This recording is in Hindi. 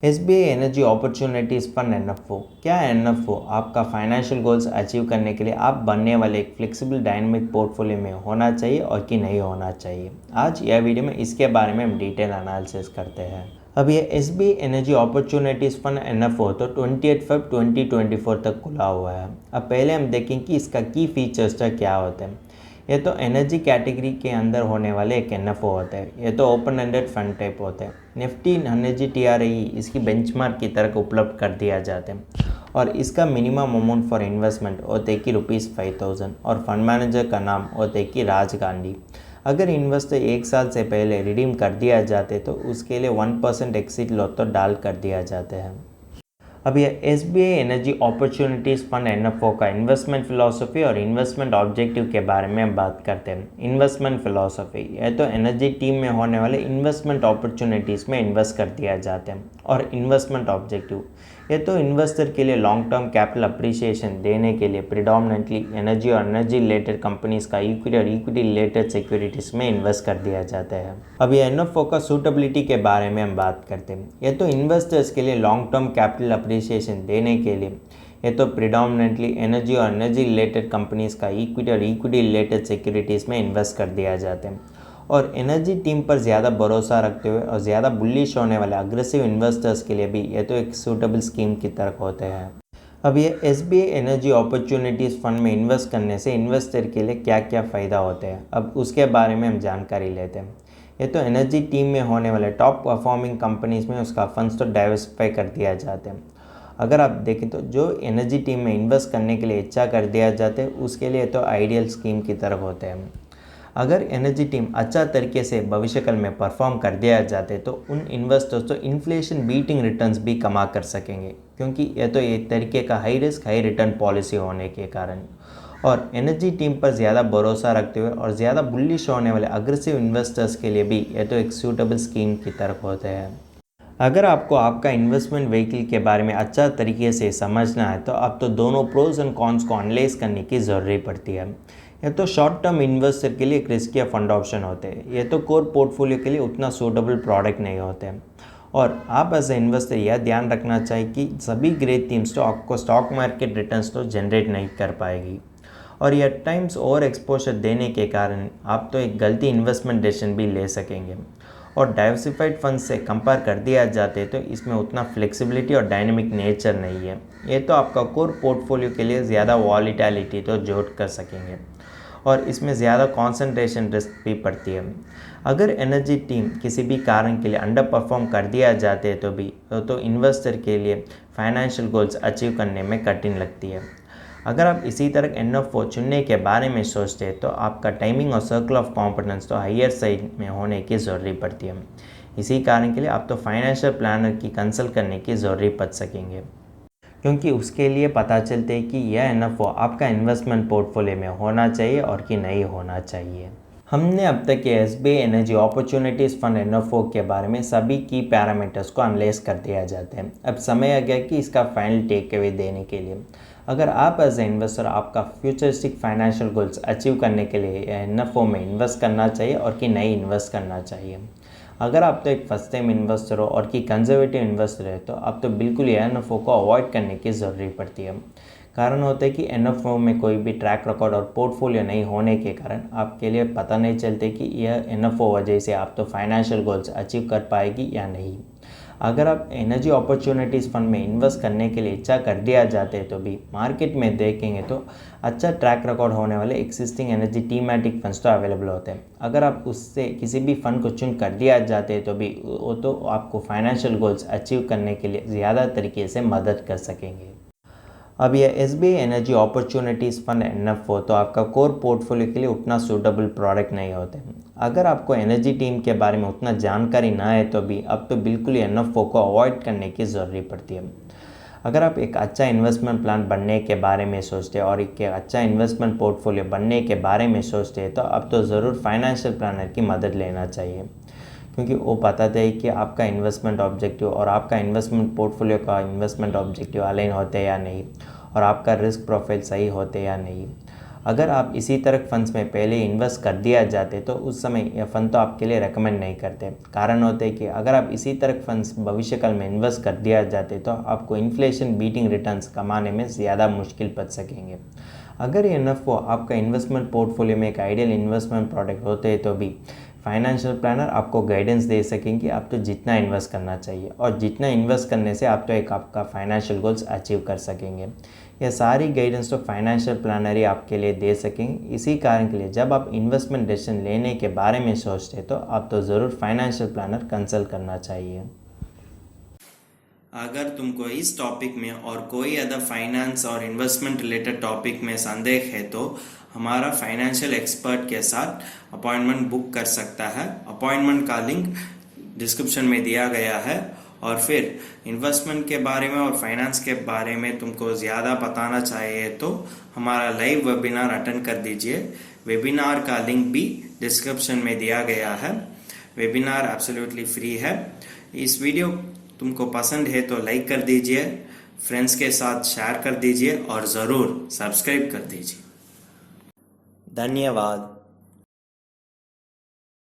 SBI energy opportunities fund NFO. क्या है एनएफओ? आपका फाइनेंशियल गोल्स अचीव करने के लिए आप बनने वाले एक फ्लेक्सिबल डायनामिक पोर्टफोलियो में होना चाहिए और कि नहीं होना चाहिए। आज यह वीडियो में इसके बारे में हम डिटेल एनालिसिस करते हैं। अब ये SBI energy opportunities fund NFO तो 28 फरवरी 2024 तक खुला हुआ है। अब पहले हम देखें कि इसका की फीचर्स क्या होते हैं। ये तो एनर्जी कैटेगरी के अंदर होने वाले एक एनएफओ होता है। ये तो ओपन एंडेड फंड टाइप होते हैं। निफ्टी एनर्जी टीआरई इसकी बेंचमार्क की तरह उपलब्ध कर दिया जाते हैं और इसका मिनिमम अमाउंट फॉर इन्वेस्टमेंट होते हैं कि ₹5000 और फंड मैनेजर का नाम होते हैं कि राज गांधी। अगर इन्वेस्टर 1 साल से पहले रिडीम कर दिया जाते तो उसके लिए 1% एक्सिट लॉट तो डाल कर दिया जाते हैं। अब यह SBI energy opportunities fund NFO का इन्वेस्टमेंट फिलॉसफी और इन्वेस्टमेंट ऑब्जेक्टिव के बारे में हम बात करते हैं। इन्वेस्टमेंट फिलॉसफी यह तो एनर्जी टीम में होने वाले इन्वेस्टमेंट अपॉर्चुनिटीज़ में इन्वेस्ट कर दिया जाते हैं। और इन्वेस्टमेंट ऑब्जेक्टिव ये तो इन्वेस्टर के लिए लॉन्ग टर्म कैपिटल अप्रिसिएशन देने के लिए प्रिडोमिनेंटली एनर्जी और एनर्जी रिलेटेड कंपनीज का इक्विटी और इक्विटी रिलेटेड सिक्योरिटीज में इन्वेस्ट कर दिया जाता है। अब ये एनएफओ का सूटेबिलिटी के बारे में हम बात करते हैं। ये तो इन्वेस्टर्स के लिए लॉन्ग टर्म कैपिटल अप्रिसिएशन देने के लिए ये तो प्रिडोमिनेंटली एनर्जी और एनर्जी रिलेटेड कंपनीज का इक्विटी और इक्विटी रिलेटेड सिक्योरिटीज़ में इन्वेस्ट कर दिया जाता है और एनर्जी टीम पर ज़्यादा भरोसा रखते हुए और ज़्यादा बुलिश होने वाले अग्रेसिव इन्वेस्टर्स के लिए भी ये तो एक सूटेबल स्कीम की तरह होते हैं। अब ये एसबीआई एनर्जी अपॉर्चुनिटीज़ फंड में इन्वेस्ट करने से इन्वेस्टर के लिए क्या क्या फ़ायदा होते हैं, अब उसके बारे में हम जानकारी लेते हैं। ये तो एनर्जी टीम में होने वाले टॉप परफॉर्मिंग कंपनीज़ में उसका फंड्स तो डाइवर्सिफाई कर दिया जाते हैं। अगर आप देखें तो जो एनर्जी टीम में इन्वेस्ट करने के लिए इच्छा कर दिया जाते हैं उसके लिए तो आइडियल स्कीम की तरह होते हैं। अगर एनर्जी टीम अच्छा तरीके से भविष्य काल में परफॉर्म कर दिया जाते तो उन इन्वेस्टर्स तो इन्फ्लेशन बीटिंग रिटर्न्स भी कमा कर सकेंगे, क्योंकि यह तो एक तरीके का high risk high return policy होने के कारण। और एनर्जी टीम पर ज़्यादा भरोसा रखते हुए और ज़्यादा बुलिश होने वाले अग्रेसिव इन्वेस्टर्स के लिए भी यह तो एक सूटेबल स्कीम की तरह होते हैं। अगर आपको आपका इन्वेस्टमेंट व्हीकल के बारे में अच्छा तरीके से समझना है तो अब तो दोनों प्रोज एंड कॉन्स को एनालाइज करने की ज़रूरत पड़ती है। यह तो शॉर्ट टर्म इन्वेस्टर के लिए एक रिस्की फंड ऑप्शन होते हैं। ये तो कोर पोर्टफोलियो के लिए उतना सूटेबल प्रोडक्ट नहीं होते हैं। और आप एज ए इन्वेस्टर यह ध्यान रखना चाहिए कि सभी ग्रेट टीम्स तो आपको स्टॉक मार्केट रिटर्न्स तो जनरेट नहीं कर पाएगी और यह टाइम्स ओवर एक्सपोजर देने के कारण आप तो एक गलती इन्वेस्टमेंट डिसीजन भी ले सकेंगे। और डाइवर्सिफाइड फंड से कंपेयर कर दिया जाते तो इसमें उतना फ्लेक्सिबिलिटी और डायनेमिक नेचर नहीं है। ये तो आपका कोर पोर्टफोलियो के लिए ज़्यादा वॉलीटिलिटी तो जोड़ कर सकेंगे और इसमें ज़्यादा कंसंट्रेशन रिस्क भी पड़ती है। अगर एनर्जी टीम किसी भी कारण के लिए अंडर परफॉर्म कर दिया जाते तो इन्वेस्टर के लिए फाइनेंशियल गोल्स अचीव करने में कठिन लगती है। अगर आप इसी तरह एनएफओ चुनने के बारे में सोचते हैं तो आपका टाइमिंग और सर्कल ऑफ कॉम्पिटेंस तो हायर साइड में होने की ज़रूरत पड़ती है। इसी कारण के लिए आप तो फाइनेंशियल प्लानर की कंसल्ट करने की ज़रूरत पड़ सकेंगे, क्योंकि उसके लिए पता चलते हैं कि यह एनएफओ आपका इन्वेस्टमेंट पोर्टफोलियो में होना चाहिए और कि नहीं होना चाहिए। हमने अब तक के SBI energy opportunities fund NFO के बारे में सभी की पैरामीटर्स को एनालाइज कर दिया जाते हैं। अब समय आ गया कि इसका फाइनल टेक अवे देने के लिए। अगर आप एज ए इन्वेस्टर आपका फ्यूचरिस्टिक फाइनेंशियल गोल्स अचीव करने के लिए एनएफओ में इन्वेस्ट करना चाहिए और कि नहीं इन्वेस्ट करना चाहिए। अगर आप तो एक फर्स्ट टाइम इन्वेस्टर हो और कि कंजर्वेटिव इन्वेस्टर है तो आप तो बिल्कुल ये एनएफओ को अवॉइड करने की ज़रूरत पड़ती है। कारण होता है कि एनएफओ में कोई भी ट्रैक रिकॉर्ड और पोर्टफोलियो नहीं होने के कारण आपके लिए पता नहीं चलते कि यह एनएफओ वजह से आप तो फाइनेंशियल गोल्स अचीव कर पाएगी या नहीं। अगर आप एनर्जी अपॉर्चुनिटीज़ फंड में इन्वेस्ट करने के लिए इच्छा कर दिया जाते तो भी मार्केट में देखेंगे तो अच्छा ट्रैक रिकॉर्ड होने वाले एक्सिस्टिंग एनर्जी टीमैटिक फंड्स तो अवेलेबल होते हैं। अगर आप उससे किसी भी फंड को चुन कर दिया जाते तो भी वो तो आपको फाइनेंशियल गोल्स अचीव करने के लिए ज़्यादा तरीके से मदद कर सकेंगे। अब यह SBI energy opportunities fund NFO तो आपका कोर पोर्टफोलियो के लिए उतना सूटेबल प्रोडक्ट नहीं होते। अगर आपको एनर्जी टीम के बारे में उतना जानकारी ना है तो भी अब तो बिल्कुल एनएफओ को अवॉइड करने की ज़रूरत पड़ती है। अगर आप एक अच्छा इन्वेस्टमेंट प्लान बनने के बारे में सोचते हैं और एक अच्छा इन्वेस्टमेंट पोर्टफोलियो बनने के बारे में सोचते हैं तो अब तो ज़रूर फाइनेंशियल प्लानर की मदद लेना चाहिए, क्योंकि वो बताते हैं कि आपका इन्वेस्टमेंट ऑब्जेक्टिव और आपका इन्वेस्टमेंट पोर्टफोलियो का इन्वेस्टमेंट ऑब्जेक्टिव अलाइन होते हैं या नहीं और आपका रिस्क प्रोफाइल सही होते या नहीं। अगर आप इसी तरह फंड्स में पहले इन्वेस्ट कर दिया जाते तो उस समय यह फंड तो आपके लिए रेकमेंड नहीं करते। कारण होते हैं कि अगर आप इसी तरह फंड्स भविष्यकाल में इन्वेस्ट कर दिया जाते तो आपको इन्फ्लेशन बीटिंग रिटर्न्स कमाने में ज़्यादा मुश्किल पड़ सकेंगे। अगर ये NFO आपका इन्वेस्टमेंट पोर्टफोलियो में एक आइडियल इन्वेस्टमेंट प्रोडक्ट होते हैं तो भी फाइनेंशियल प्लानर आपको गाइडेंस दे सकेंगे आप तो जितना इन्वेस्ट करना चाहिए और जितना इन्वेस्ट करने से आप तो एक आपका फाइनेंशियल गोल्स अचीव कर सकेंगे। यह सारी गाइडेंस तो फाइनेंशियल प्लानर ही आपके लिए दे सकेंगे। इसी कारण के लिए जब आप इन्वेस्टमेंट डिसीजन लेने के बारे में सोचते तो आप तो ज़रूर फाइनेंशियल प्लानर कंसल्ट करना चाहिए। अगर तुमको इस टॉपिक में और कोई अदर फाइनेंस और इन्वेस्टमेंट रिलेटेड टॉपिक में संदेह है तो हमारा फाइनेंशियल एक्सपर्ट के साथ अपॉइंटमेंट बुक कर सकता है। अपॉइंटमेंट का लिंक डिस्क्रिप्शन में दिया गया है। और फिर इन्वेस्टमेंट के बारे में और फाइनेंस के बारे में तुमको ज़्यादा बताना चाहिए तो हमारा लाइव वेबिनार अटेंड कर दीजिए। वेबिनार का लिंक भी डिस्क्रिप्शन में दिया गया है। वेबिनार एब्सोल्युटली फ्री है। इस वीडियो तुमको पसंद है तो लाइक कर दीजिए, फ्रेंड्स के साथ शेयर कर दीजिए और ज़रूर सब्सक्राइब कर दीजिए। धन्यवाद।